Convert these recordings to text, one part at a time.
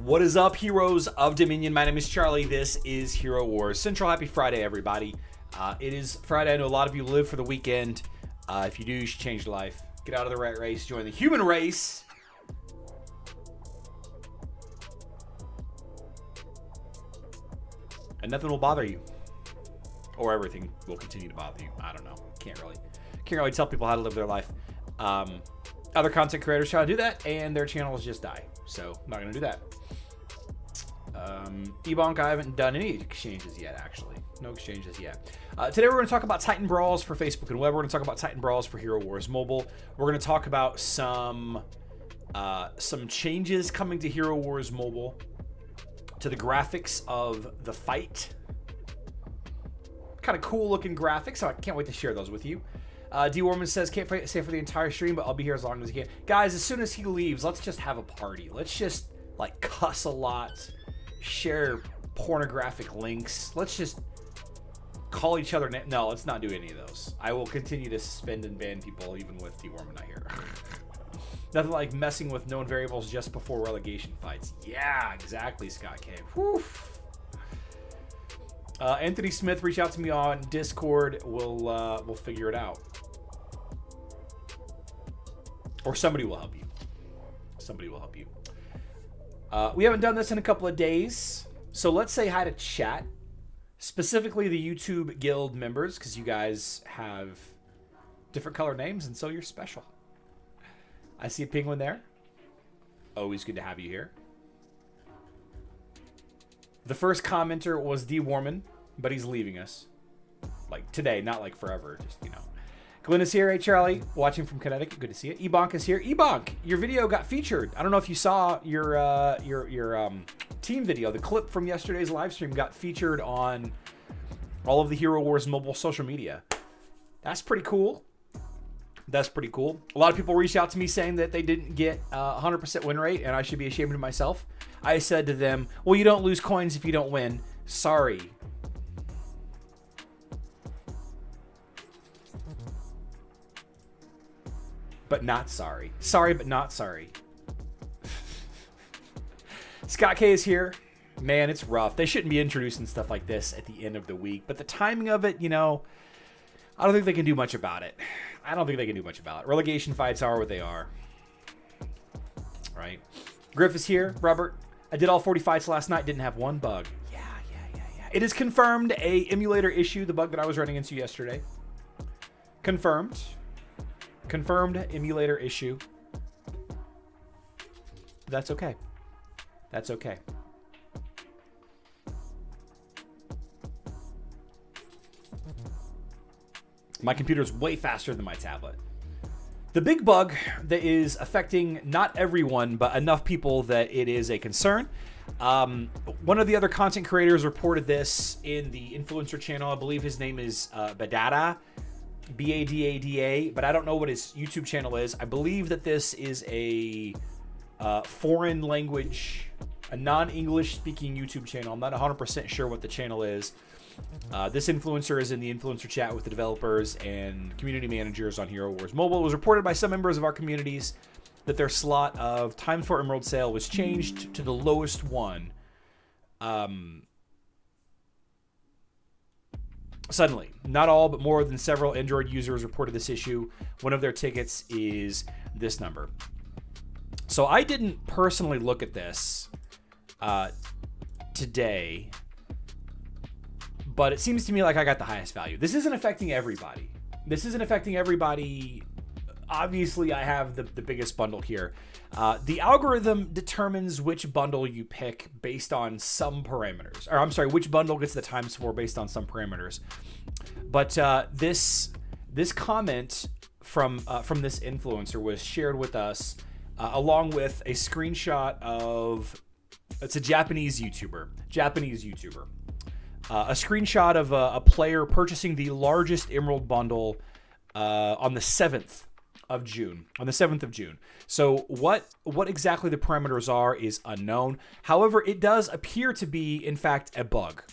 What is up, heroes of Dominion? My name is Charlie. This is Hero Wars Central. Happy Friday, everybody. It is Friday. I know a lot of you live for the weekend. If you do, you should change your life. Get out of the rat race. Join the human race. And nothing will bother you. Or everything will continue to bother you. I don't know. Can't really tell people how to live their life. Other content creators try to do that, and their channels just die. So, I'm not going to do that. Ebonk, I haven't done any exchanges yet, actually. No exchanges yet. Today we're going to talk about Titan Brawls for Facebook and web. We're going to talk about Titan Brawls for Hero Wars Mobile. We're going to talk about some changes coming to Hero Wars Mobile, to the graphics of the fight. Kind of cool looking graphics, so I can't wait to share those with you. D. Warman says, can't stay for the entire stream, but I'll be here as long as he can. Guys, as soon as he leaves, let's just have a party. Let's just, like, cuss a lot, share pornographic links. Let's just call each other. No, let's not do any of those. I will continue to suspend and ban people even with D. Warman not here. Nothing like messing with known variables just before relegation fights. Yeah, exactly, Scott K. Whew. Anthony Smith, reach out to me on Discord. We'll figure it out. Or somebody will help you. Somebody will help you. We haven't done this in a couple of days, so let's say hi to chat. Specifically the YouTube Guild members, because you guys have different color names, and so you're special. I see a penguin there. Always good to have you here. The first commenter was D. Warman, but he's leaving us. Like today, not like forever, just, you know. Glenn is here. Hey, Charlie. Watching from Connecticut. Good to see you. Ebonk is here. Ebonk, your video got featured. I don't know if you saw your team video. The clip from yesterday's live stream got featured on all of the Hero Wars Mobile social media. That's pretty cool. That's pretty cool. A lot of people reached out to me saying that they didn't get 100% win rate, and I should be ashamed of myself. I said to them, well, you don't lose coins if you don't win. Sorry. But not sorry. Sorry, but not sorry. Scott K is here. Man, it's rough. They shouldn't be introducing stuff like this at the end of the week. But the timing of it, you know, I don't think they can do much about it. I don't think they can do much about it. Relegation fights are what they are. Right? Griff is here. Robert, I did all 40 fights last night. Didn't have one bug. Yeah. It is confirmed a emulator issue, the bug that I was running into yesterday. Confirmed. Confirmed emulator issue. That's okay. That's okay. My computer's way faster than my tablet. The big bug that is affecting not everyone, but enough people that it is a concern. One of the other content creators reported this in the influencer channel. I believe his name is Badada. B-A-D-A-D-A, but I don't know what his YouTube channel is. I believe that this is a foreign language a non-English speaking YouTube channel. I'm not 100% sure what the channel is. This influencer is in the influencer chat with the developers and community managers on Hero Wars Mobile. It was reported by some members of our communities that their slot of Times for Emerald sale was changed to the lowest one. Suddenly, not all, but more than several Android users reported this issue. One of their tickets is this number. So I didn't personally look at this today, but it seems to me like I got the highest value. This isn't affecting everybody. This isn't affecting everybody. Obviously, I have the biggest bundle here. The algorithm determines which bundle you pick based on some parameters. Or I'm sorry, which bundle gets the times 4 based on some parameters. But this comment from this influencer was shared with us along with a screenshot of, it's a Japanese YouTuber. A screenshot of a player purchasing the largest Emerald bundle on the 7th of June. So what exactly the parameters are is unknown. However, it does appear to be, in fact, a bug.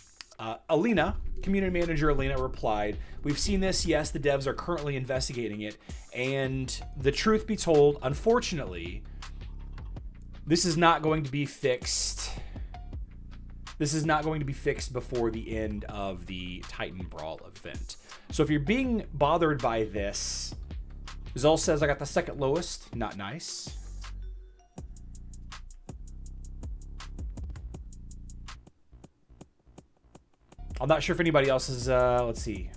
Alina, community manager Alina, replied, "We've seen this. Yes, the devs are currently investigating it. And the truth be told, unfortunately, this is not going to be fixed. This is not going to be fixed before the end of the Titan Brawl event. So if you're being bothered by this, Zol says, I got the second lowest. Not nice. I'm not sure if anybody else is, let's see.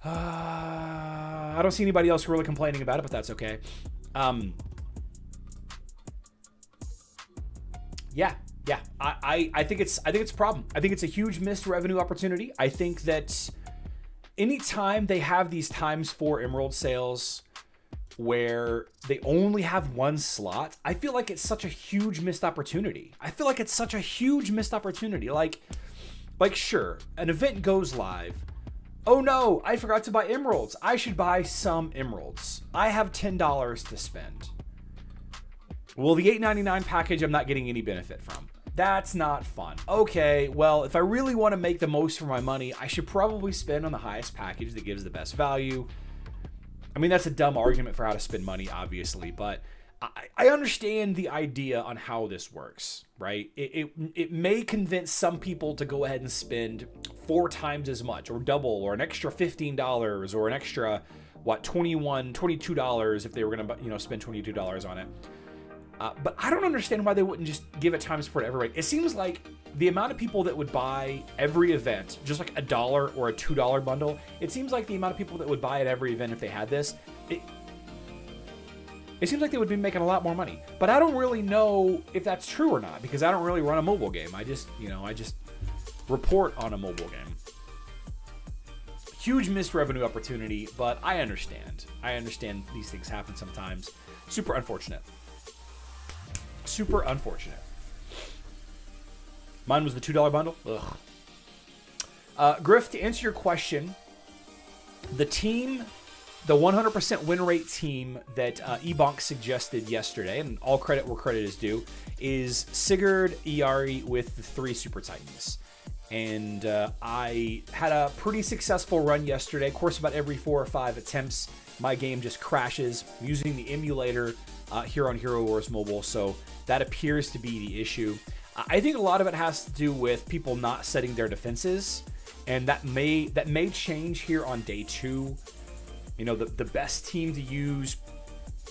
I don't see anybody else really complaining about it, but that's okay. Yeah. I think it's a problem. I think it's a huge missed revenue opportunity. I think that anytime they have these times 4 Emerald sales where they only have one slot, I feel like it's such a huge missed opportunity. Like sure, an event goes live. Oh no, I forgot to buy emeralds. I should buy some emeralds. I have $10 to spend. Well, the $8.99 package I'm not getting any benefit from. That's not fun. Okay, well, if I really want to make the most for my money, I should probably spend on the highest package that gives the best value. I mean, that's a dumb argument for how to spend money, obviously, but I understand the idea on how this works, right? It may convince some people to go ahead and spend 4 times as much, or double, or an extra $15, or an extra, $22 if they were going to, spend $22 on it. But I don't understand why they wouldn't just give it times 4 to everybody. It seems like the amount of people that would buy every event, just like $1 or a $2 bundle, it seems like the amount of people that would buy at every event if they had this, it seems like they would be making a lot more money. But I don't really know if that's true or not, because I don't really run a mobile game. I just report on a mobile game. Huge missed revenue opportunity, but I understand. I understand these things happen sometimes. Super unfortunate. Super unfortunate. Mine was the $2 bundle. Ugh. Griff, to answer your question, the 100% win rate team that Ebonk suggested yesterday, and all credit where credit is due, is Sigurd Iari with the 3 Super Titans. And I had a pretty successful run yesterday. Of course, about every 4 or 5 attempts, my game just crashes. I'm using the emulator here on Hero Wars Mobile, so that appears to be the issue. I think a lot of it has to do with people not setting their defenses, and that may change here on day 2. The best team to use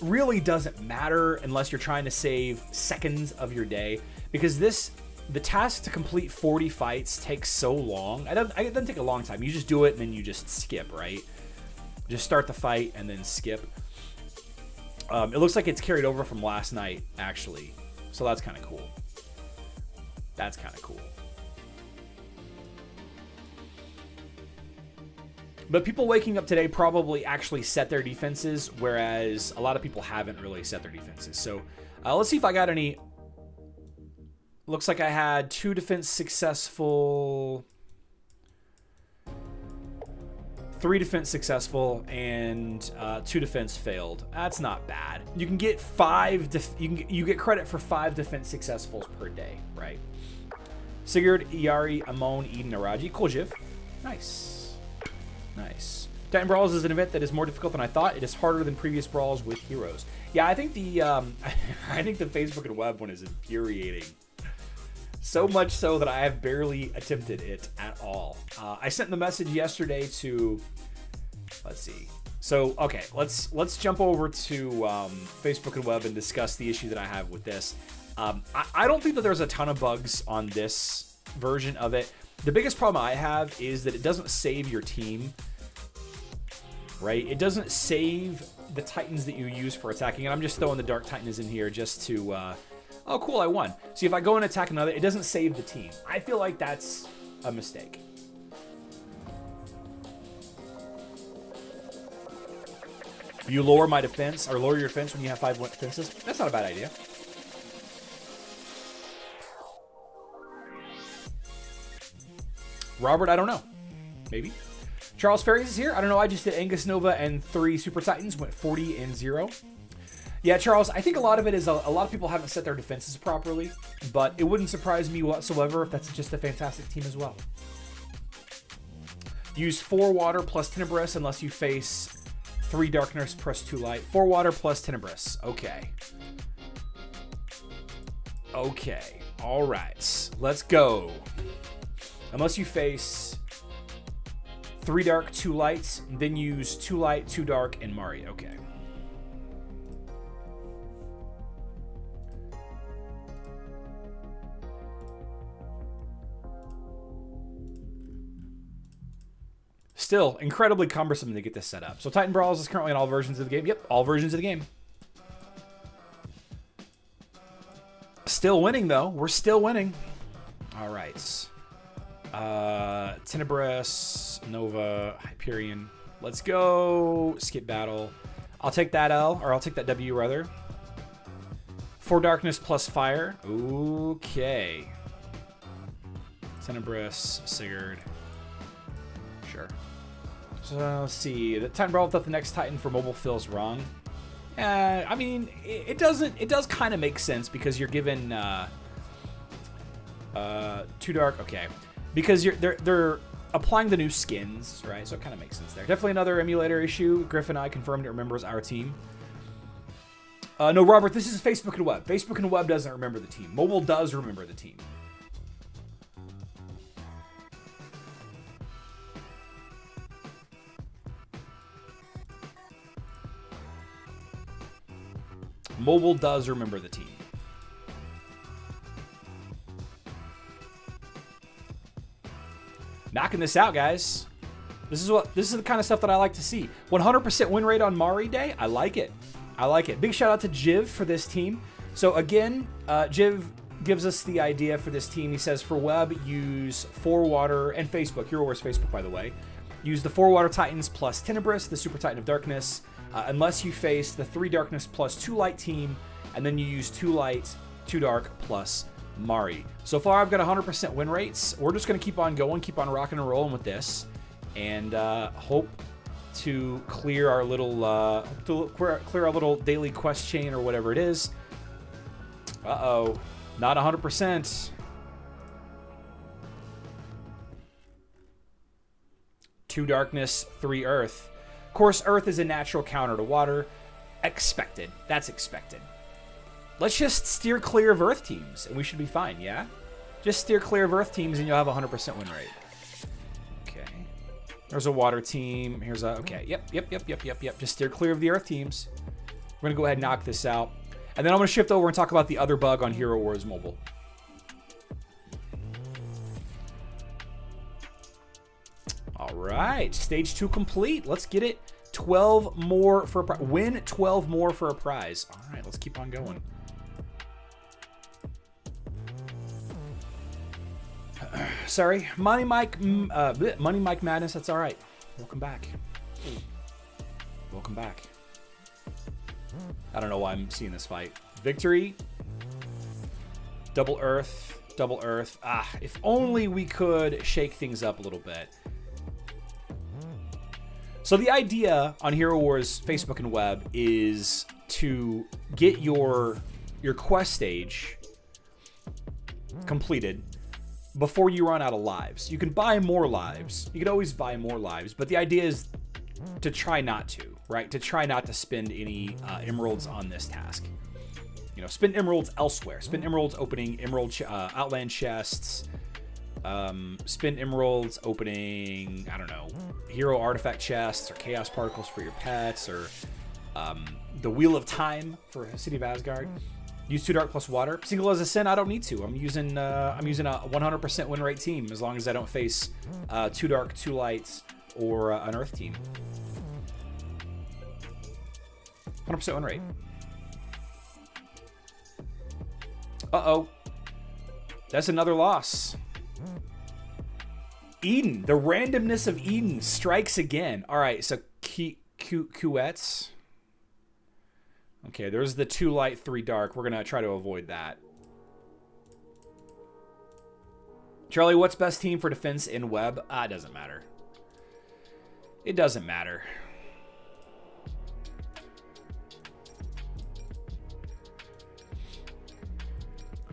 really doesn't matter unless you're trying to save seconds of your day, because the task to complete 40 fights takes so long. It doesn't take a long time. You just do it and then you just skip, right? Just start the fight and then skip. It looks like it's carried over from last night, actually. So that's kind of cool. But people waking up today probably actually set their defenses, whereas a lot of people haven't really set their defenses. So let's see if I got any. Looks like I had 2 defense successful, 3 defense successful, and 2 defense failed. That's not bad. You can get 5. You get credit for 5 defense successfuls per day, right? Sigurd, Iari, Amon, Eden, Araji. Cool, Jiv. Nice. Nice. Titan Brawls is an event that is more difficult than I thought. It is harder than previous Brawls with heroes. Yeah, I think the I think the Facebook and web one is infuriating. So much so that I have barely attempted it at all. I sent the message yesterday to, let's see. So, okay, let's jump over to Facebook and web and discuss the issue that I have with this. I don't think that there's a ton of bugs on this version of it. The biggest problem I have is that it doesn't save your team, right? It doesn't save the Titans that you use for attacking. And I'm just throwing the Dark Titans in here just to... oh, cool, I won. See, if I go and attack another, it doesn't save the team. I feel like that's a mistake. You lower my defense, or lower your defense when you have 5 defenses. That's not a bad idea. Robert, I don't know. Maybe. Charles Ferries is here. I don't know. I just did Angus Nova and 3 Super Titans. Went 40 and 0. Yeah, Charles, I think a lot of it is a lot of people haven't set their defenses properly, but it wouldn't surprise me whatsoever if that's just a fantastic team as well. Use 4 water plus Tenebrous unless you face 3 darkness plus 2 light. 4 water plus Tenebrous. Okay. Okay. All right. Let's go. Unless you face 3 dark, 2 lights, then use 2 light, 2 dark, and Mari. Okay. Still, incredibly cumbersome to get this set up. So Titan Brawls is currently in all versions of the game. Yep, all versions of the game. Still winning, though. We're still winning. All right. Tenebrous, Nova, Hyperion. Let's go. Skip battle. I'll take that L, or I'll take that W, rather. 4 darkness plus fire. Okay. Tenebrous, Sigurd. Sure. So let's see. The Titan Brawl without the next Titan for mobile feels wrong. I mean, it doesn't. It does kind of make sense because you're given 2 dark. Okay, because they're applying the new skins, right? So it kind of makes sense there. Definitely another emulator issue. Griffin I confirmed it remembers our team. No, Robert, this is Facebook and web. Facebook and web doesn't remember the team. Mobile does remember the team. Mobile does remember the team. Knocking this out, guys. This is the kind of stuff that I like to see. 100% win rate on Mari Day. I like it. I like it. Big shout out to Jiv for this team. So again, Jiv gives us the idea for this team. He says for web, use 4 water and Facebook. Hero Wars Facebook, by the way. Use the 4 water Titans plus Tenebrous, the Super Titan of Darkness. Unless you face the 3 darkness plus 2 light team, and then you use 2 light, 2 dark plus Mari. So far, I've got 100% win rates. We're just going to keep on going, keep on rocking and rolling with this, and hope to clear our little clear our little daily quest chain or whatever it is. Uh-oh, not 100%. 2 darkness, 3 earth. Of course, earth is a natural counter to water. Expected. That's expected. Let's just steer clear of earth teams, and we should be fine, yeah? Just steer clear of earth teams, and you'll have a 100% win rate. Okay. There's a water team. Here's a... Okay. Yep. Just steer clear of the earth teams. We're going to go ahead and knock this out. And then I'm going to shift over and talk about the other bug on Hero Wars Mobile. All right, stage 2 complete. Let's get it. 12 more for a prize. Win 12 more for a prize. All right, let's keep on going. Sorry, Money Mike Madness. That's all right. Welcome back. Welcome back. I don't know why I'm seeing this fight. Victory. Double Earth. Double Earth. If only we could shake things up a little bit. So the idea on Hero Wars Facebook and web is to get your quest stage completed before you run out of lives. You can buy more lives. You can always buy more lives, but the idea is to try not to, right? To try not to spend any emeralds on this task. You know, spend emeralds elsewhere. Spend emeralds opening outland chests. Spend emeralds opening, I don't know, hero artifact chests or chaos particles for your pets, or the Wheel of Time for City of Asgard. Use 2 dark plus water. Single as a sin, I don't need to. I'm using a 100% win rate team as long as I don't face 2 dark, 2 lights, or an earth team. 100% win rate. Uh-oh. That's another loss. Eden. The randomness of Eden strikes again. All right, so Couettes. Okay, there's the 2 light, 3 dark. We're going to try to avoid that. Charlie, what's best team for defense in web? It doesn't matter. It doesn't matter.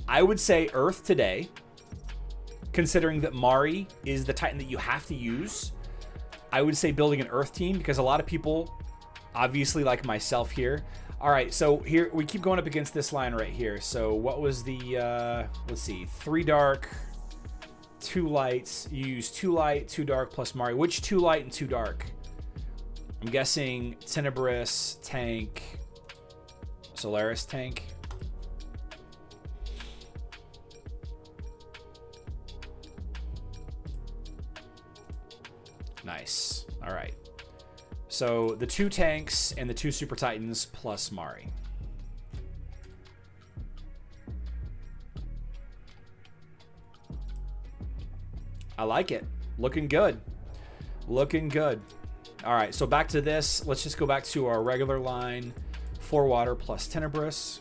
I would say Earth today, considering that Mari is the Titan that you have to use. I would say building an Earth team, because a lot of people, obviously like myself here. All right, so here we keep going up against this line right here. So what was the, let's see, 3 dark, 2 lights. You use 2 light, 2 dark plus Mari. Which 2 light and 2 dark? I'm guessing Tenebrous, tank, Solaris, tank. Nice. All right. So the 2 tanks and the 2 Super Titans plus Mari. I like it. Looking good. Looking good. All right. So back to this. Let's just go back to our regular line. 4 water plus Tenebrous.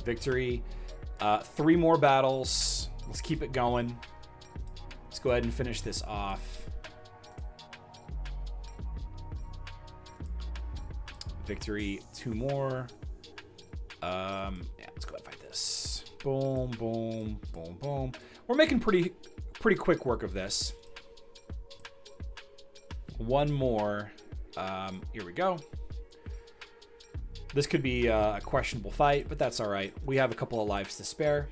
Victory. 3 more battles. Let's keep it going. Let's go ahead and finish this off. Victory, 2 more. Yeah, let's go ahead and fight this. Boom, boom, boom, boom. We're making pretty quick work of this. 1 more. Here we go. This could be a questionable fight, but that's all right. We have a couple of lives to spare.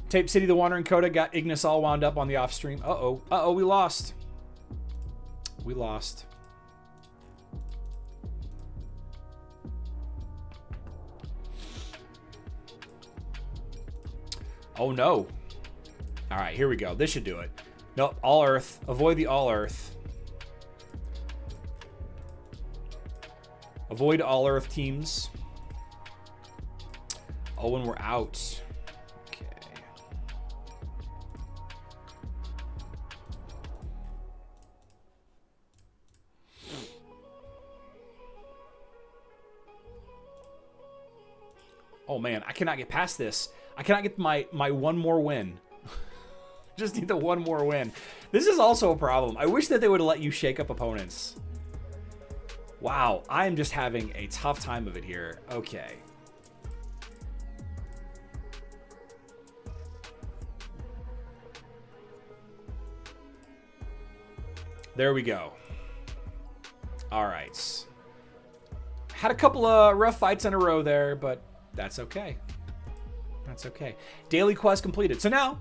Tape City, the Wandering Coda got Ignis all wound up on the off stream. Uh-oh. Uh-oh, we lost. We lost. Oh, no. All right, here we go. This should do it. Nope, all earth. Avoid the all earth. Avoid all earth teams. Oh, and we're out. Oh man, I cannot get past this. I cannot get my 1 more win. Just need the 1 more win. This is also a problem. I wish that they would let you shake up opponents. Wow, I am just having a tough time of it here. Okay. There we go. All right. Had a couple of rough fights in a row there, but that's okay. That's okay. Daily quest completed. So now,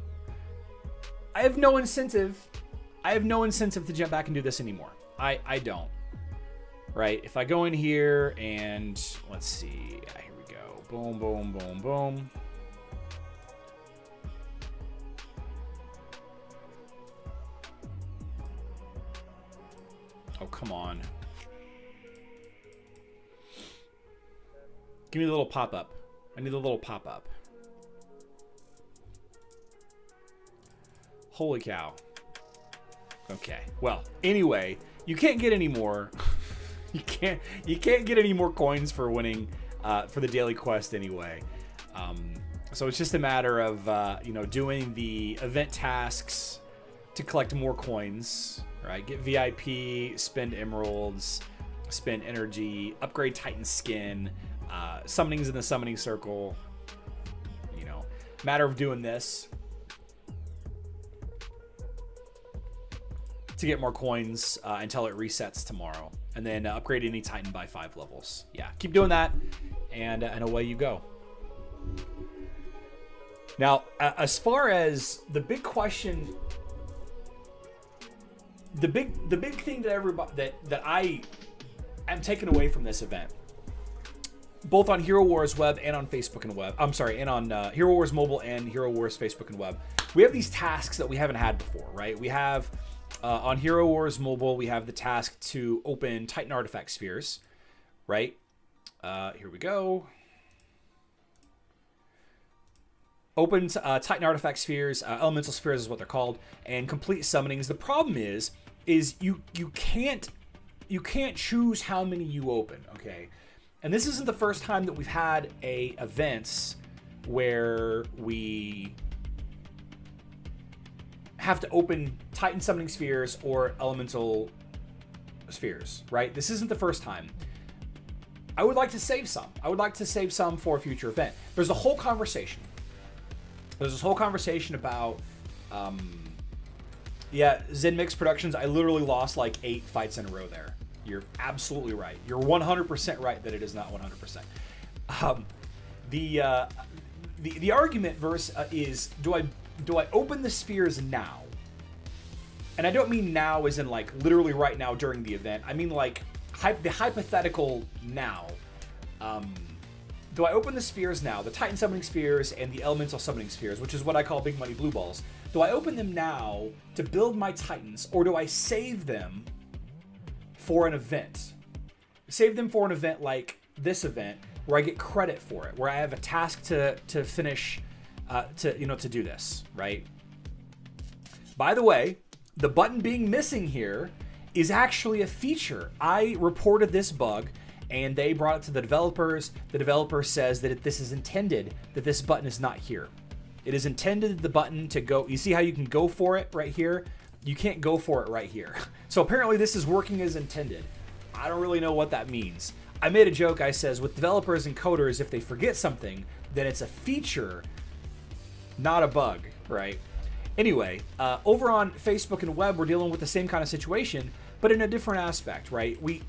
I have no incentive. I have no incentive to jump back and do this anymore. I don't. Right? If I go in here and let's see. Here we go. Boom, boom, boom, boom. Oh, come on. Give me the little pop-up. I need a little pop-up. Holy cow. Okay. Well, anyway, you can't get any more. you can't get any more coins for winning for the daily quest anyway. So it's just a matter of, doing the event tasks to collect more coins, right? Get VIP, spend emeralds, spend energy, upgrade Titan skin, summonings in the summoning circle. Matter of doing this to get more coins until it resets tomorrow. And then upgrade any Titan by 5 levels. Yeah, keep doing that, and away you go. Now, as far as the big question, the big thing that everybody that I am taking away from this event, both on Hero Wars Web and on Facebook and Web. I'm sorry, and on Hero Wars Mobile and Hero Wars Facebook and Web. We have these tasks that we haven't had before, right? We have on Hero Wars Mobile, we have the task to open Titan Artifact Spheres, right? Here we go. Open Titan Artifact Spheres, Elemental Spheres is what they're called, and complete summonings. The problem is you can't choose how many you open, okay? And this isn't the first time that we've had events where we have to open Titan Summoning Spheres or Elemental Spheres, right? This isn't the first time. I would like to save some. I would like to save some for a future event. There's a whole conversation. There's this whole conversation about, Zen Mix Productions. I literally lost like 8 fights in a row there. You're absolutely right. You're 100% right that it is not 100%. The argument is do I open the spheres now? And I don't mean now as in like literally right now during the event. I mean like the hypothetical now. Do I open the spheres now, the Titan Summoning Spheres and the Elemental Summoning Spheres, which is what I call Big Money Blue Balls? Do I open them now to build my Titans, or do I save them for an event? Save them for an event like this event, where I get credit for it, where I have a task to finish, to do this, right? By the way, the button being missing here is actually a feature. I reported this bug, and they brought it to the developers. The developer says that this is intended, that this button is not here. It is intended the button to go. You see how you can go for it right here? You can't go for it right here. So apparently this is working as intended. I don't really know what that means. I made a joke. I says with developers and coders, if they forget something, then it's a feature, not a bug, right? Anyway, over on Facebook and Web, we're dealing with the same kind of situation, but in a different aspect, right? We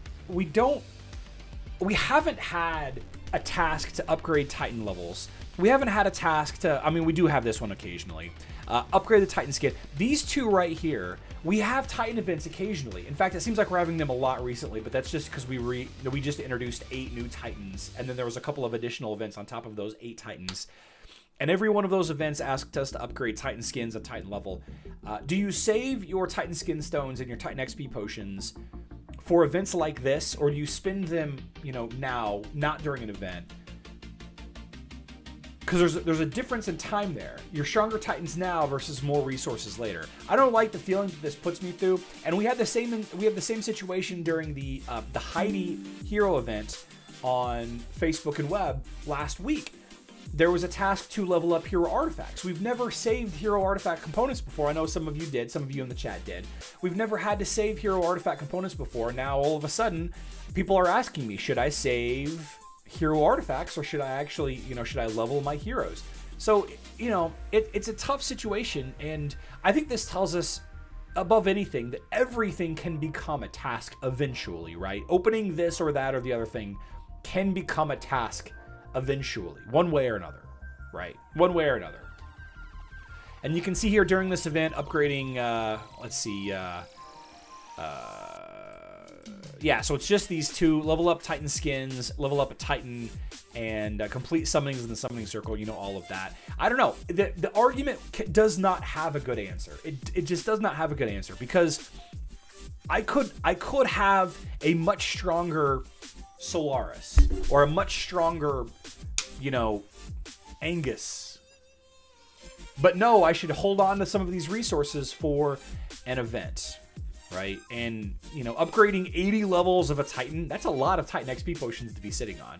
haven't had a task to upgrade Titan levels. We haven't had a task to, we do have this one occasionally. Upgrade the Titan skin. These two right here, we have Titan events occasionally. In fact, it seems like we're having them a lot recently, but that's just because we just introduced 8 new Titans, and then there was a couple of additional events on top of those 8 Titans. And every one of those events asked us to upgrade Titan skins at Titan level. Do you save your Titan skin stones and your Titan XP potions for events like this, or do you spend them, now, not during an event? Because there's a difference in time there. You're stronger Titans now versus more resources later. I don't like the feeling that this puts me through. And we have the same situation during the Heidi Hero event on Facebook and Web last week. There was a task to level up hero artifacts. We've never saved hero artifact components before. I know some of you did. Some of you in the chat did. We've never had to save hero artifact components before. Now, all of a sudden, people are asking me, should I save hero artifacts, or should I actually, should I level my heroes? So, it's a tough situation, and I think this tells us, above anything, that everything can become a task eventually, right? Opening this or that or the other thing can become a task eventually, one way or another, right? One way or another. And you can see here during this event, upgrading, so it's just these two: level up Titan skins, level up a Titan, and complete summonings in the summoning circle. All of that. I don't know. The argument does not have a good answer. It just does not have a good answer, because I could have a much stronger Solaris, or a much stronger, Angus. But no, I should hold on to some of these resources for an event, right? And, upgrading 80 levels of a Titan, that's a lot of Titan XP potions to be sitting on.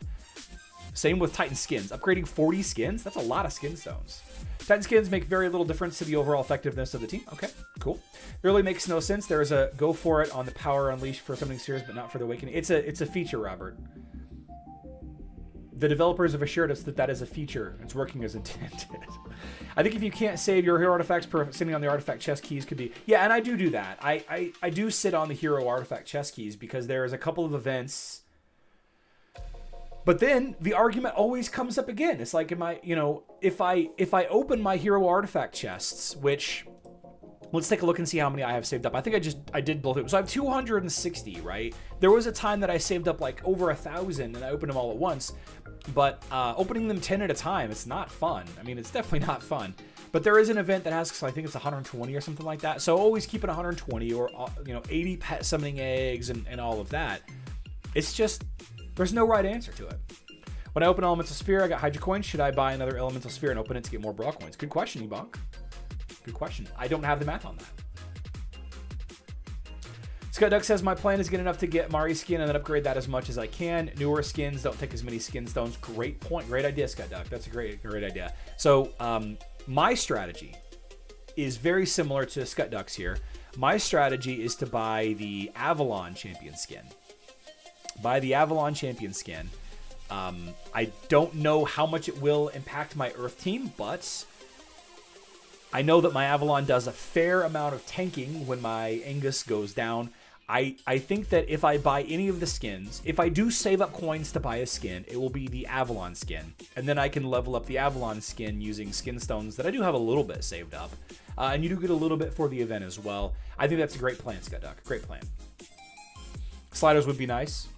Same with Titan skins. Upgrading 40 skins? That's a lot of skin stones. Titan skins make very little difference to the overall effectiveness of the team. Okay, cool. It really makes no sense. There is a go for it on the power unleashed for something serious, but not for the awakening. It's a feature, Robert. The developers have assured us that that is a feature. It's working as intended. I think if you can't save your hero artifacts, sitting on the artifact chest keys could be... Yeah, and I do that. I do sit on the hero artifact chest keys because there is a couple of events... But then the argument always comes up again. It's like, if I open my hero artifact chests, which let's take a look and see how many I have saved up. I think I did both. So I have 260, right? There was a time that I saved up like over 1,000 and I opened them all at once. But opening them 10 at a time, it's not fun. I mean, it's definitely not fun. But there is an event that asks, I think it's 120 or something like that. So always keep it 120 or 80 pet summoning eggs and all of that. It's just... There's no right answer to it. When I open Elemental Sphere, I got Hydra coins. Should I buy another Elemental Sphere and open it to get more Brawl coins? Good question, Ebonk. Good question. I don't have the math on that. Scott Duck says, my plan is get enough to get Mari skin and then upgrade that as much as I can. Newer skins don't take as many skin stones. Great point. Great idea, Scott Duck. That's a great idea. So my strategy is very similar to Scott Duck's here. My strategy is to buy the Avalon champion skin. Buy the Avalon champion skin. I don't know how much it will impact my Earth team, but I know that my Avalon does a fair amount of tanking when my Angus goes down. I think that if I buy any of the skins, if I do save up coins to buy a skin, it will be the Avalon skin. And then I can level up the Avalon skin using skin stones that I do have a little bit saved up. And you do get a little bit for the event as well. I think that's a great plan, Scott Duck. Great plan. Sliders would be nice.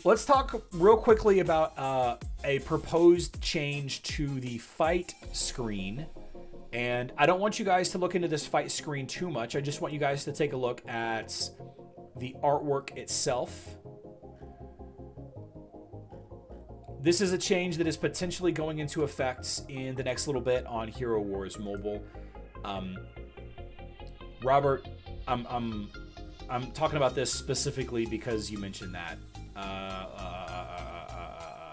Let's talk real quickly about a proposed change to the fight screen. And I don't want you guys to look into this fight screen too much. I just want you guys to take a look at the artwork itself. This is a change that is potentially going into effect in the next little bit on Hero Wars Mobile. Robert, I'm talking about this specifically because you mentioned that.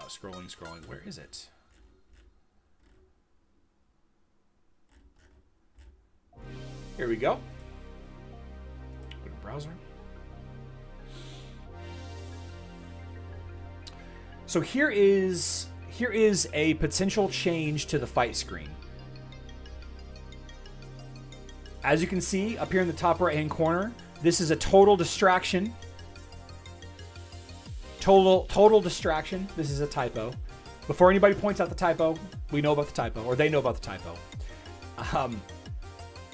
Scrolling. Where is it? Here we go. Go to browser. So here is a potential change to the fight screen. As you can see up here in the top right hand corner, this is a total distraction. Total distraction. This is a typo. Before anybody points out the typo, we know about the typo, or they know about the typo.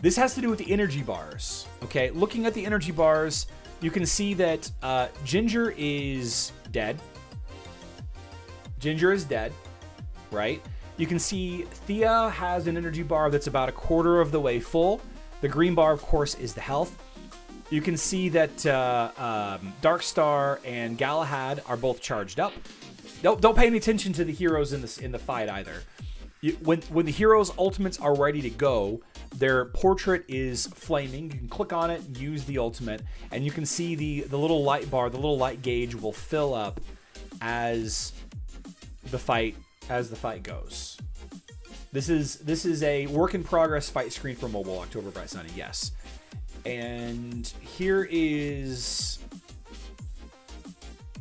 This has to do with the energy bars. Okay, looking at the energy bars, you can see that Ginger is dead. Ginger is dead, right? You can see Thea has an energy bar that's about a quarter of the way full. The green bar, of course, is the health. You can see that Darkstar and Galahad are both charged up. Don't pay any attention to the heroes in the fight either. When the heroes' ultimates are ready to go, their portrait is flaming. You can click on it and use the ultimate, and you can see the little light bar, the little light gauge will fill up as the fight goes. This is a work in progress fight screen for mobile. October Bright Sunny, yes. And here it is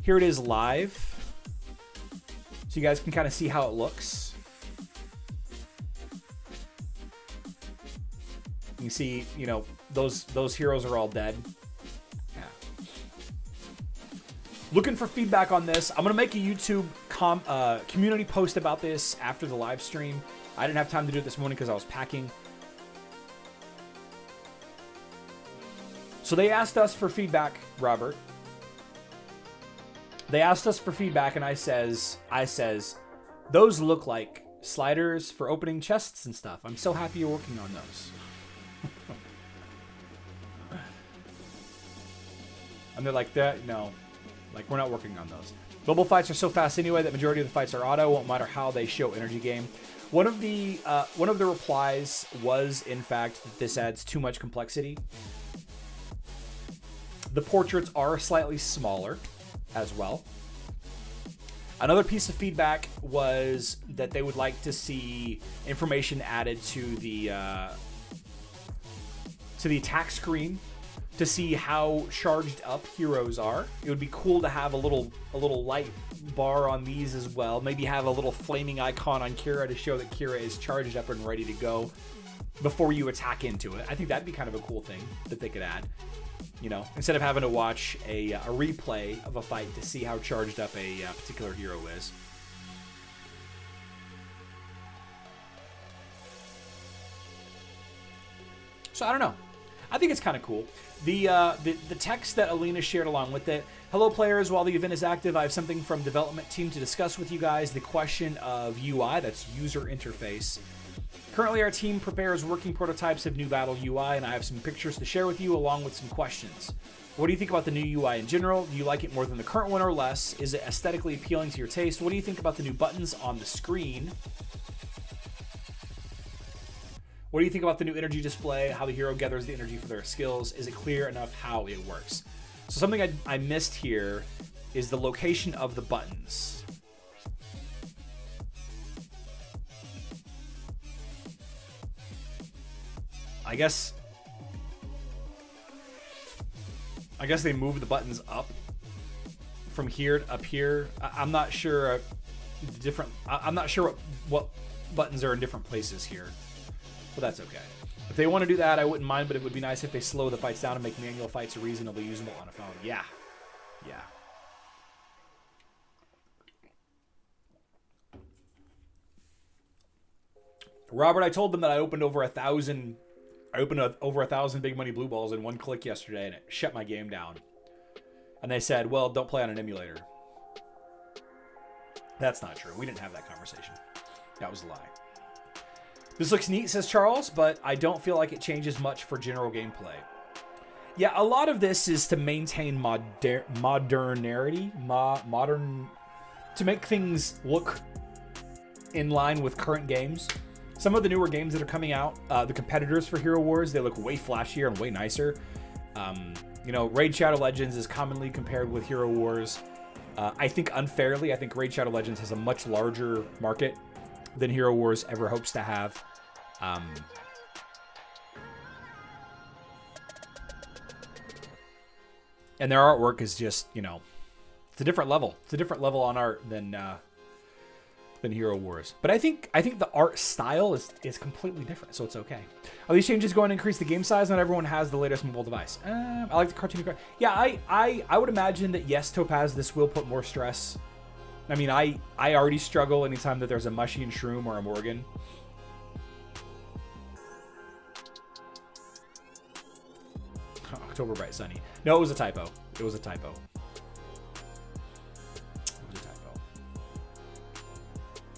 live, so you guys can kind of see how it looks. You can see, those heroes are all dead. Yeah. Looking for feedback on this. I'm gonna make a YouTube community post about this after the live stream. I didn't have time to do it this morning because I was packing. So they asked us for feedback, Robert. They asked us for feedback, and I says, those look like sliders for opening chests and stuff. I'm so happy you're working on those. And they're like, no, like we're not working on those. Mobile fights are so fast anyway that majority of the fights are auto. Won't matter how they show energy game. One of the replies was, in fact, that this adds too much complexity. The portraits are slightly smaller as well. Another piece of feedback was that they would like to see information added to the attack screen to see how charged up heroes are. It would be cool to have a little light bar on these as well. Maybe have a little flaming icon on Kira to show that Kira is charged up and ready to go before you attack into it. I think that'd be kind of a cool thing that they could add. You know, instead of having to watch a replay of a fight to see how charged up a particular hero is. So I don't know. I think it's kind of cool. The text that Alina shared along with it. Hello players, while the event is active, I have something from development team to discuss with you guys. The question of UI, that's user interface. Currently, our team prepares working prototypes of new battle UI, and I have some pictures to share with you along with some questions. What do you think about the new UI in general? Do you like it more than the current one or less? Is it aesthetically appealing to your taste? What do you think about the new buttons on the screen? What do you think about the new energy display? How the hero gathers the energy for their skills? Is it clear enough how it works? So something I missed here is the location of the buttons. I guess they move the buttons up from here to up here. I'm not sure I'm not sure what buttons are in different places here, but that's okay. If they want to do that, I wouldn't mind, but it would be nice if they slow the fights down and make manual fights reasonably usable on a phone. Yeah. Robert, I told them that I opened over 1,000 big money blue balls in one click yesterday, and it shut my game down. And they said, well, don't play on an emulator. That's not true. We didn't have that conversation. That was a lie. This looks neat, says Charles, but I don't feel like it changes much for general gameplay. Yeah, a lot of this is to maintain modernity, to make things look in line with current games. Some of the newer games that are coming out, the competitors for Hero Wars, they look way flashier and way nicer. You know, Raid Shadow Legends is commonly compared with Hero Wars. I think unfairly, I think Raid Shadow Legends has a much larger market than Hero Wars ever hopes to have. And their artwork is just, you know, it's a different level. It's a different level on art than Hero Wars. But I think the art style is completely different, so it's okay. Are these changes going to increase the game size? Not everyone has the latest mobile device. I like the cartoony. Yeah, I would imagine that yes, Topaz, this will put more stress. I mean, I already struggle anytime that there's a Mushy and Shroom or a Morgan. October Bright Sunny. No, it was a typo. It was a typo.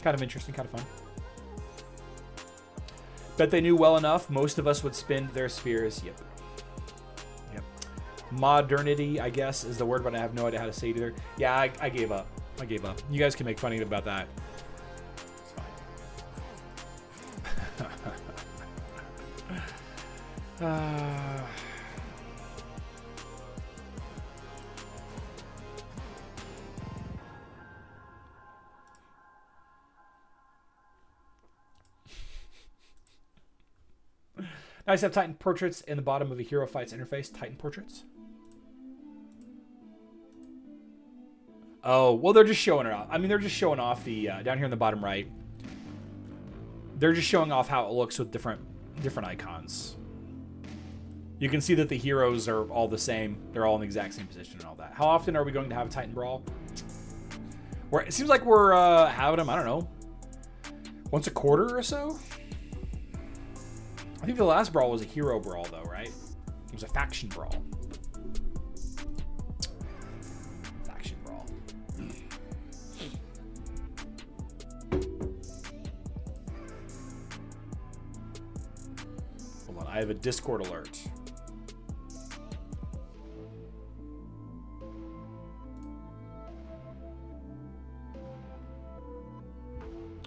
Kind of interesting, kind of fun. Bet they knew well enough. Most of us would spin their spheres. Yep. Modernity, I guess, is the word, but I have no idea how to say it either. Yeah, I gave up. You guys can make fun of me about that. It's fine. Nice to have Titan portraits in the bottom of a Hero Fights interface. Titan portraits? Oh, well, they're just showing it off. I mean, they're just showing off the, down here in the bottom right. They're just showing off how it looks with different icons. You can see that the heroes are all the same. They're all in the exact same position and all that. How often are we going to have a Titan Brawl? It seems like we're having them, I don't know, once a quarter or so? I think the last Brawl was a Hero Brawl, though, right? It was a Faction Brawl. Faction Brawl. Hold on, I have a Discord alert.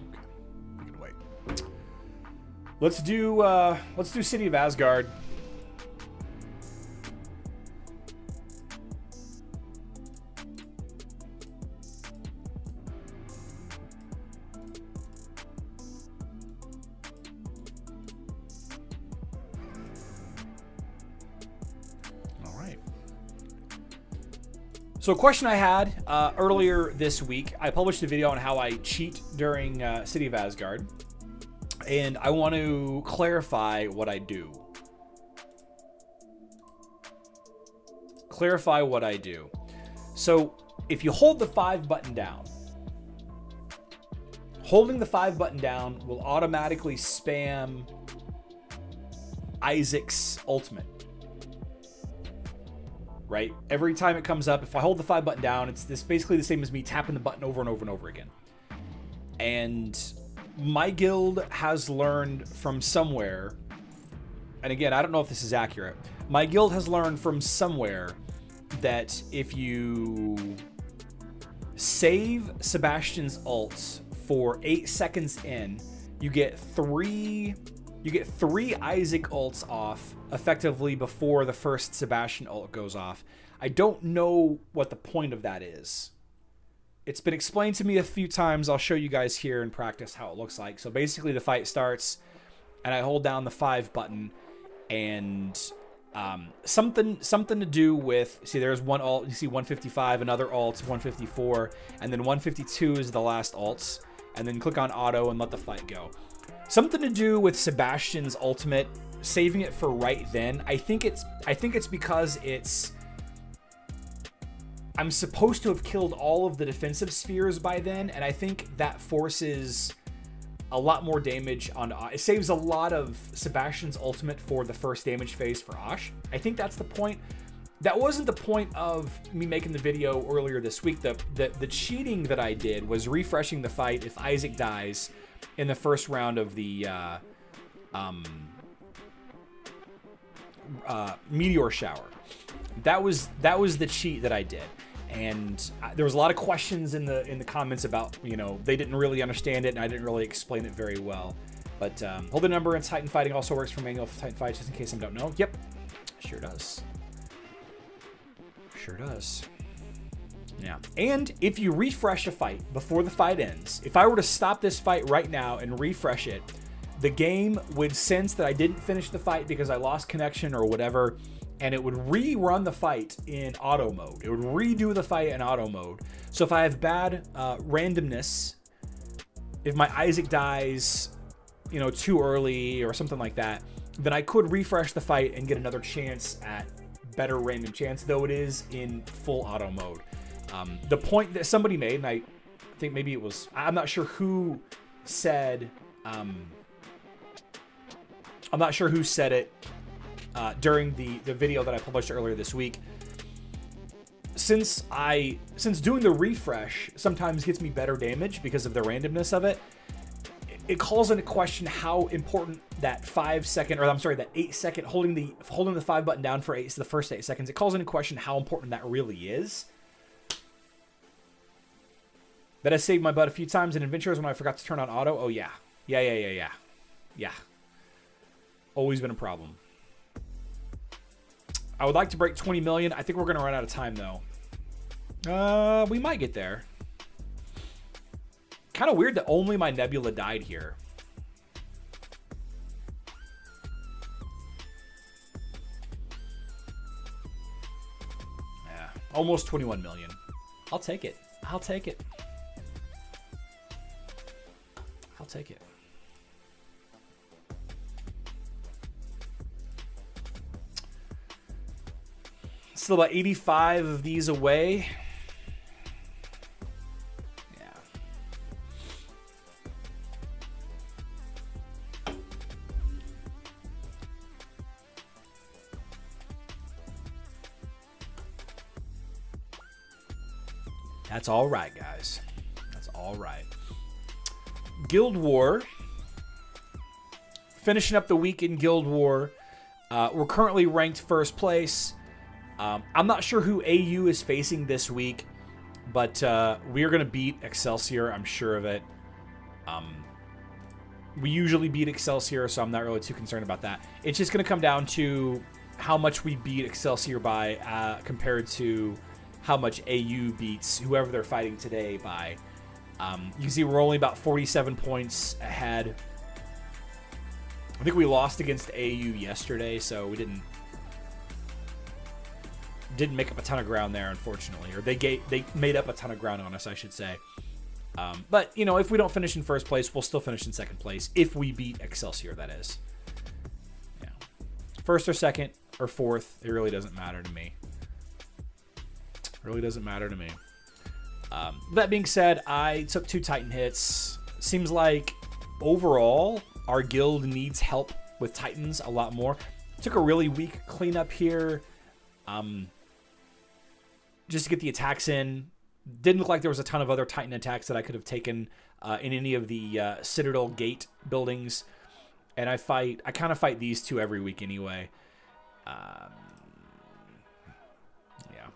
Okay, we can wait. Let's do City of Asgard. So a question I had earlier this week, I published a video on how I cheat during City of Asgard. And I want to clarify what I do. Clarify what I do. So if you hold the 5 button down, holding the 5 button down will automatically spam Isaac's ultimate. Right? Every time it comes up, if I hold the 5 button down, it's basically the same as me tapping the button over and over and over again. And my guild has learned from somewhere, and again, I don't know if this is accurate. My guild has learned from somewhere that if you save Sebastian's ults for 8 seconds in, you get three Isaac ults off effectively before the first Sebastian ult goes off. I don't know what the point of that is. It's been explained to me a few times. I'll show you guys here in practice how it looks like. So basically the fight starts and I hold down the 5 button and something to do with, see there's one ult, you see 155, another ult, 154, and then 152 is the last ults, and then click on auto and let the fight go. Something to do with Sebastian's ultimate, saving it for right then. I think it's because I'm supposed to have killed all of the defensive spheres by then, and I think that forces a lot more damage on. It saves a lot of Sebastian's ultimate for the first damage phase for Ash. I think that's the point. That wasn't the point of me making the video earlier this week. The cheating that I did was refreshing the fight if Isaac dies in the first round of the meteor shower. That was the cheat that I did, and there was a lot of questions in the comments about, you know, they didn't really understand it and I didn't really explain it very well. But hold the number in Titan Fighting also works for manual for Titan Fights, just in case some don't know. Yep, sure does. Sure does. Yeah, and if you refresh a fight before the fight ends, if I were to stop this fight right now and refresh it, the game would sense that I didn't finish the fight because I lost connection or whatever, and it would rerun the fight in auto mode. It would redo the fight in auto mode. So if I have bad randomness, if my Isaac dies, you know, too early or something like that, then I could refresh the fight and get another chance at better random chance, though it is in full auto mode. The point that somebody made, and I think maybe it was, I'm not sure who said, I'm not sure who said it during the video that I published earlier this week. Since doing the refresh sometimes gets me better damage because of the randomness of it, it calls into question how important that 5 second, or I'm sorry, that 8 second holding the 5 button down for the first 8 seconds. It calls into question how important that really is. That has saved my butt a few times in adventures when I forgot to turn on auto. Oh yeah. Yeah. Always been a problem. I would like to break 20 million. I think we're going to run out of time though. We might get there. Kind of weird that only my Nebula died here. Yeah, almost 21 million. I'll take it. I'll take it. I'll take it. Still about 85 of these away. Yeah. That's all right, guys. That's all right. Guild War. Finishing up the week in Guild War. We're currently ranked first place. I'm not sure who AU is facing this week, but we are going to beat Excelsior. I'm sure of it. We usually beat Excelsior, so I'm not really too concerned about that. It's just going to come down to how much we beat Excelsior by compared to how much AU beats whoever they're fighting today by. You can see we're only about 47 points ahead. I think we lost against AU yesterday, so we didn't didn't make up a ton of ground there, unfortunately. Or they made up a ton of ground on us, I should say. But, you know, if we don't finish in first place, we'll still finish in second place. If we beat Excelsior, that is. Yeah. First or second or fourth, it really doesn't matter to me. Really doesn't matter to me. That being said, I took 2 Titan hits. Seems like overall, our guild needs help with Titans a lot more. Took a really weak cleanup here. Just to get the attacks in. Didn't look like there was a ton of other Titan attacks that I could have taken in any of the Citadel Gate buildings. And I kind of fight these 2 every week anyway.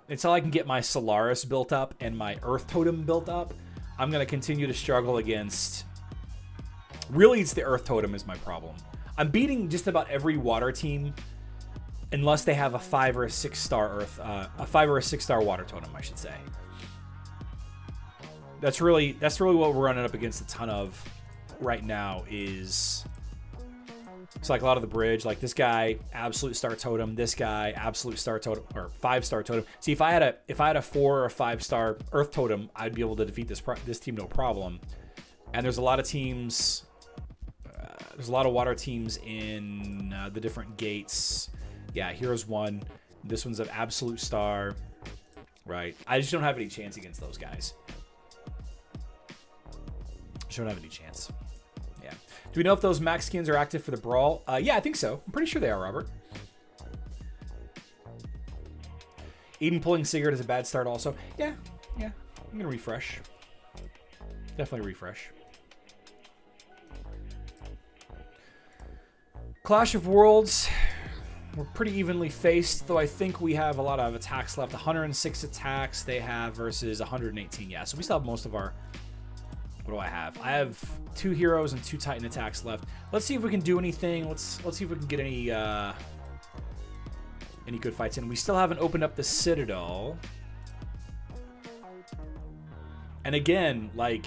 Until I can get my Solaris built up and my Earth Totem built up, I'm going to continue to struggle against... Really, it's the Earth Totem is my problem. I'm beating just about every water team unless they have a 5 or a 6 star Earth... a 5 or a 6 star water totem, I should say. That's really what we're running up against a ton of right now is... It's like a lot of the bridge, like this guy, absolute star totem. This guy, absolute star totem, or 5-star totem. See, if I had a 4 or a 5-star Earth totem, I'd be able to defeat this team no problem. And there's a lot of teams. There's a lot of water teams in the different gates. Yeah, here's one. This one's an absolute star. Right. I just don't have any chance against those guys. Just don't have any chance. Yeah. Do we know if those max skins are active for the Brawl? Yeah, I think so. I'm pretty sure they are, Robert. Eden pulling Sigurd is a bad start also. Yeah. I'm going to refresh. Definitely refresh. Clash of Worlds. We're pretty evenly faced, though I think we have a lot of attacks left. 106 attacks they have versus 118. Yeah, so we still have most of our... What do I have? I have 2 heroes and 2 Titan attacks left. Let's see if we can do anything. Let's see if we can get any good fights in. We still haven't opened up the Citadel. And again, like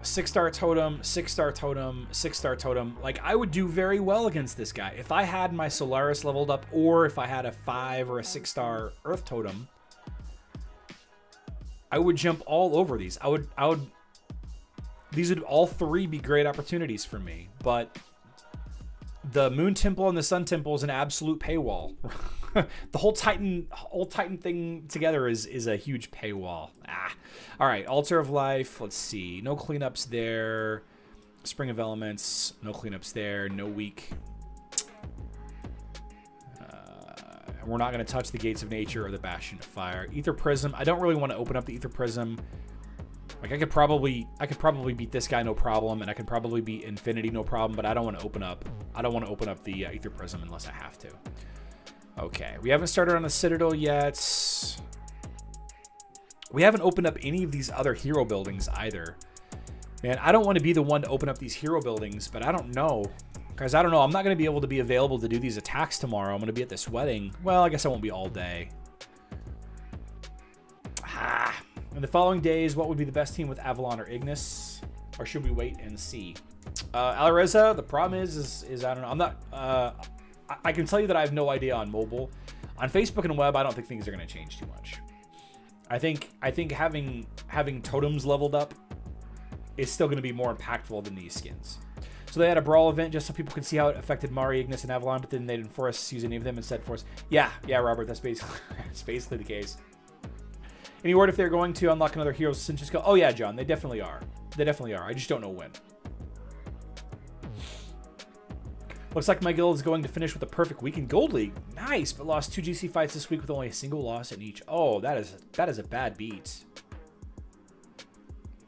6-star totem, 6-star totem, 6-star totem. Like I would do very well against this guy if I had my Solaris leveled up, or if I had a 5 or a 6-star Earth totem. I would jump all over these. I would. These would all 3 be great opportunities for me, but the Moon Temple and the Sun Temple is an absolute paywall. The whole Titan thing together is a huge paywall. All right, Altar of Life. Let's see. No cleanups there. Spring of Elements. No cleanups there. No weak. We're not going to touch the Gates of Nature or the Bastion of Fire. Ether Prism. I don't really want to open up the Ether Prism. Like I could probably beat this guy no problem, and I could probably beat Infinity no problem, but I don't want to open up. I don't want to open up the Ether Prism unless I have to. Okay, we haven't started on the Citadel yet. We haven't opened up any of these other hero buildings either. Man, I don't want to be the one to open up these hero buildings, but I don't know. Guys, I don't know. I'm not going to be able to be available to do these attacks tomorrow. I'm going to be at this wedding. Well, I guess I won't be all day. In the following days, what would be the best team with Avalon or Ignis? Or should we wait and see? Alireza, the problem is I don't know. I'm not... I can tell you that I have no idea on mobile. On Facebook and web, I don't think things are going to change too much. I think having totems leveled up is still going to be more impactful than these skins. So they had a Brawl event just so people could see how it affected Mari, Ignis, and Avalon, but then they didn't force us to use any of them instead force. Yeah, Robert, that's basically the case. Any word if they're going to unlock another Heroes of Sinchis? Oh yeah, John, they definitely are. They definitely are. I just don't know when. Looks like my guild is going to finish with a perfect week in Gold League. Nice, but lost 2 GC fights this week with only a single loss in each. Oh, that is a bad beat.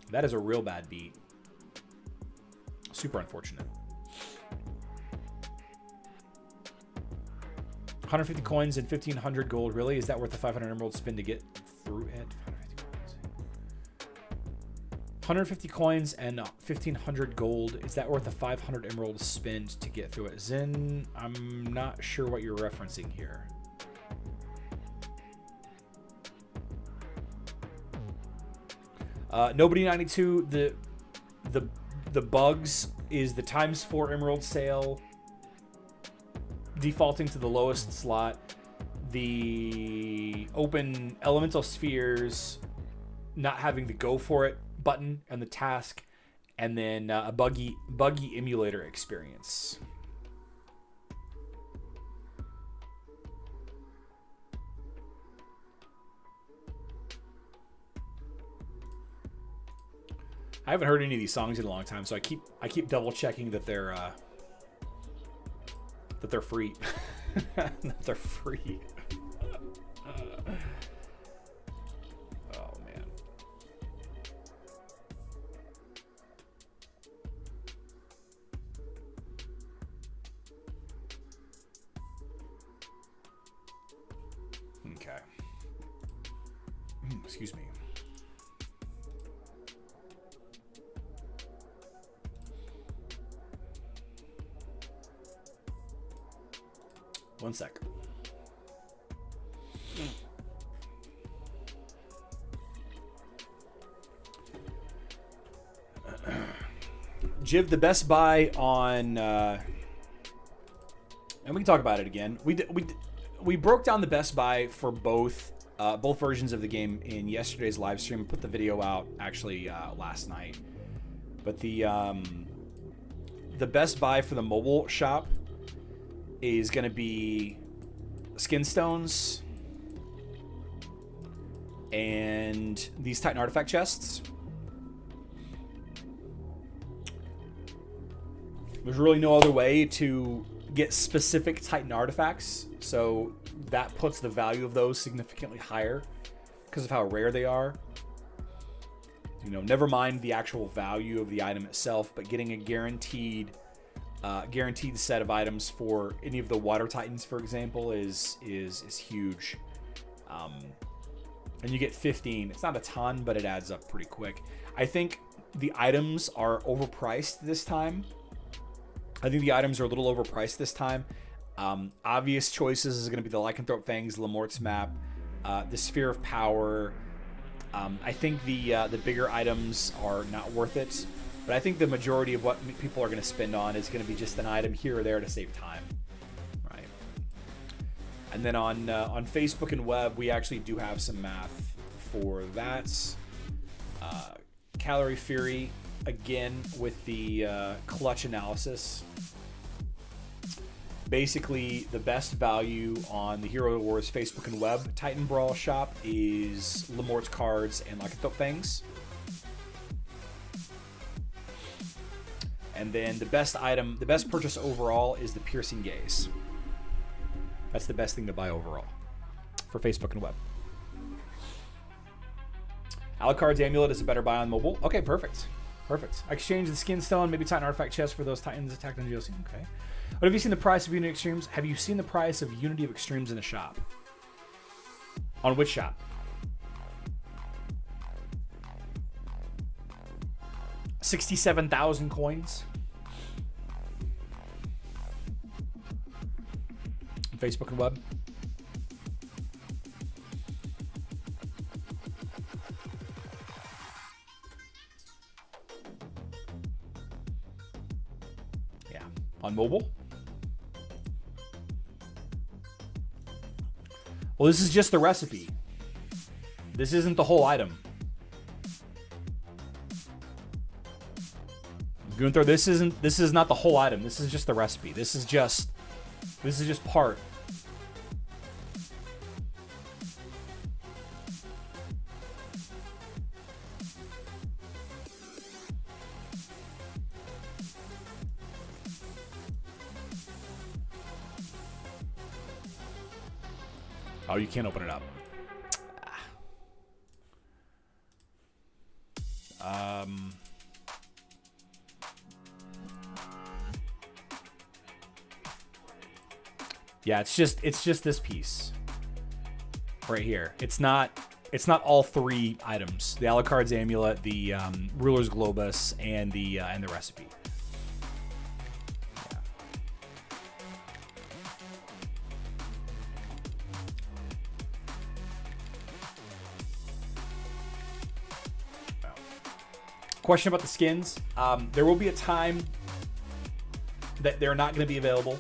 That is a real bad beat. Super unfortunate. 150 coins and 1,500 gold. Really? Is that worth the 500 emerald spin to get through it? 150 coins and 1,500 gold. Is that worth a 500 emerald spin to get through it? Zen, I'm not sure what you're referencing here. Nobody 92. The bugs is the ×4 emerald sale defaulting to the lowest slot. the open elemental spheres, not having the go for it button and the task, and then a buggy emulator experience. I haven't heard any of these songs in a long time, so I keep double checking that they're free. That they're free. Oh man. Okay. Excuse me. One sec. Jiv, the best buy on, and we can talk about it again. We broke down the best buy for both versions of the game in yesterday's live stream. Put the video out actually last night. But the best buy for the mobile shop is going to be skin stones and these Titan artifact chests. There's really no other way to get specific Titan artifacts, so that puts the value of those significantly higher because of how rare they are. You know, never mind the actual value of the item itself, but getting a guaranteed set of items for any of the water titans, for example, is huge. And you get 15. It's not a ton, but it adds up pretty quick. I think the items are overpriced this time. I think the items are a little overpriced this time. Obvious choices is going to be the Lycanthrope Fangs, Lamort's map, the Sphere of Power. I think the bigger items are not worth it. But I think the majority of what people are going to spend on is going to be just an item here or there to save time, right? And then on Facebook and web, we actually do have some math for that. Calorie Fury, again, with the clutch analysis. Basically, the best value on the Hero Wars Facebook and web Titan Brawl shop is Lamort's cards and Lycanthrope Fangs. And then the best item, the best purchase overall is the Piercing Gaze. That's the best thing to buy overall for Facebook and web. Alucard's Amulet is a better buy on mobile. Okay, perfect. Perfect. Exchange the Skin Stone, maybe Titan Artifact Chest for those Titans attacked on Geocene. Okay. But have you seen the price of Unity Extremes? Have you seen the price of Unity of Extremes in the shop? On which shop? 67,000 coins. Facebook and web. Yeah. On mobile. Well, this is just the recipe. This isn't the whole item. Gunther, this is not the whole item. This is just the recipe. This is just part. Oh, you can't open it up. Yeah, it's just this piece right here. It's not all three items: the Alucard's Amulet, the Ruler's Globus, and the recipe. Question about the skins. There will be a time that they're not going to be available.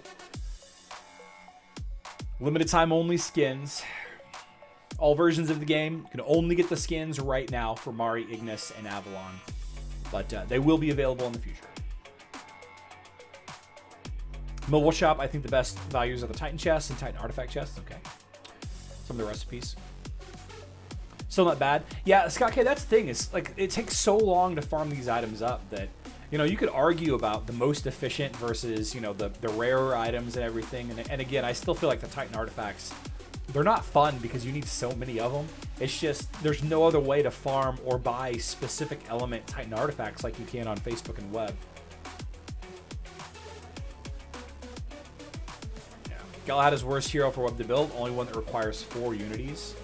Limited time only skins. All versions of the game. You can only get the skins right now for Mari, Ignis, and Avalon. But they will be available in the future. Mobile shop, I think the best values are the Titan chests and Titan artifact chests. Okay. Some of the recipes. Still not bad. Yeah, Scott K, that's the thing. It's like it takes so long to farm these items up that, you know, you could argue about the most efficient versus, you know, the rarer items and everything. And again, I still feel like the Titan artifacts, they're not fun because you need so many of them. It's just there's no other way to farm or buy specific element Titan artifacts like you can on Facebook and web. Yeah. Galahada's worst hero for web to build, only one that requires 4 unities.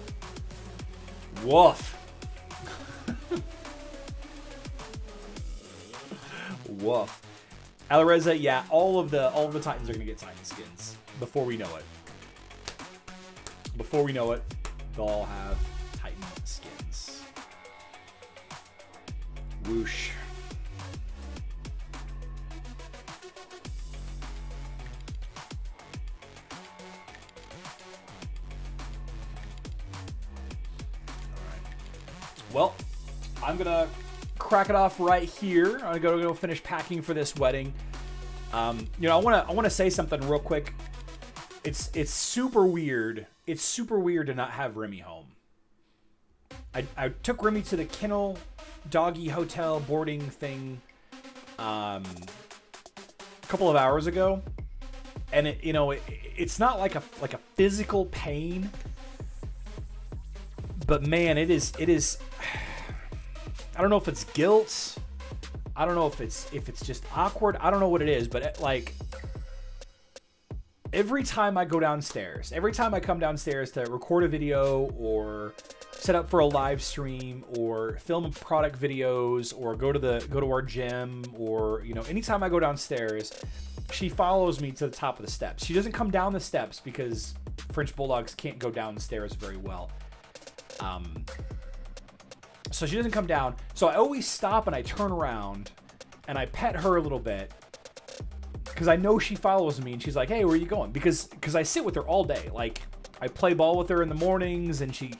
Woof. Woof. Alareza, yeah, all of the Titans are gonna get Titan skins before we know it. Before we know it, they'll all have Titan skins. Whoosh. Well, I'm gonna crack it off right here. I'm gonna go finish packing for this wedding. You know, I wanna say something real quick. It's super weird. It's super weird to not have Remy home. I took Remy to the kennel doggy hotel boarding thing a couple of hours ago, and it's not like a physical pain. But man, it is. I don't know if it's guilt. I don't know if it's just awkward. I don't know what it is. But like every time I go downstairs, every time I come downstairs to record a video or set up for a live stream or film product videos or go to our gym or anytime I go downstairs, she follows me to the top of the steps. She doesn't come down the steps because French bulldogs can't go downstairs very well. So she doesn't come down. So I always stop and I turn around and I pet her a little bit because I know she follows me and she's like, "Hey, where are you going?" Because I sit with her all day. Like I play ball with her in the mornings and she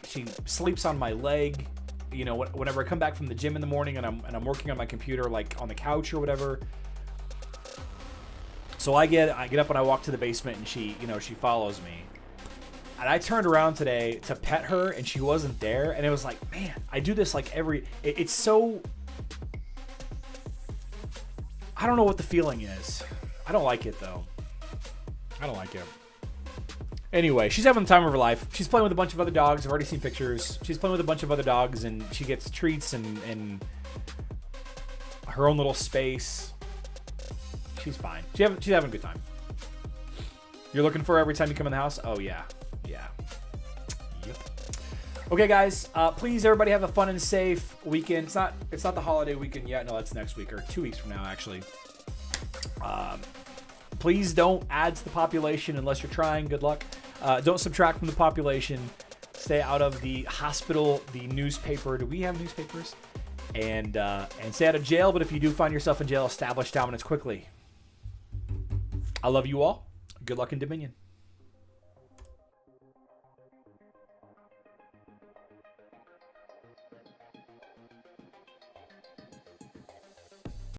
sleeps on my leg. Whenever I come back from the gym in the morning and I'm working on my computer, like on the couch or whatever. So I get up and I walk to the basement and she follows me. And I turned around today to pet her, and she wasn't there. And it was like, man, I do this like it's so... I don't know what the feeling is. I don't like it, though. I don't like it. Anyway, she's having the time of her life. She's playing with a bunch of other dogs. I've already seen pictures. She's playing with a bunch of other dogs, and she gets treats and her own little space. She's fine. She's having a good time. You're looking for her every time you come in the house? Oh, yeah. Yeah. Yep. Okay, guys. Please, everybody, have a fun and safe weekend. It's not the holiday weekend yet. No, that's next week or 2 weeks from now, actually. Please don't add to the population unless you're trying. Good luck. Don't subtract from the population. Stay out of the hospital, the newspaper. Do we have newspapers? And stay out of jail. But if you do find yourself in jail, establish dominance quickly. I love you all. Good luck in Dominion.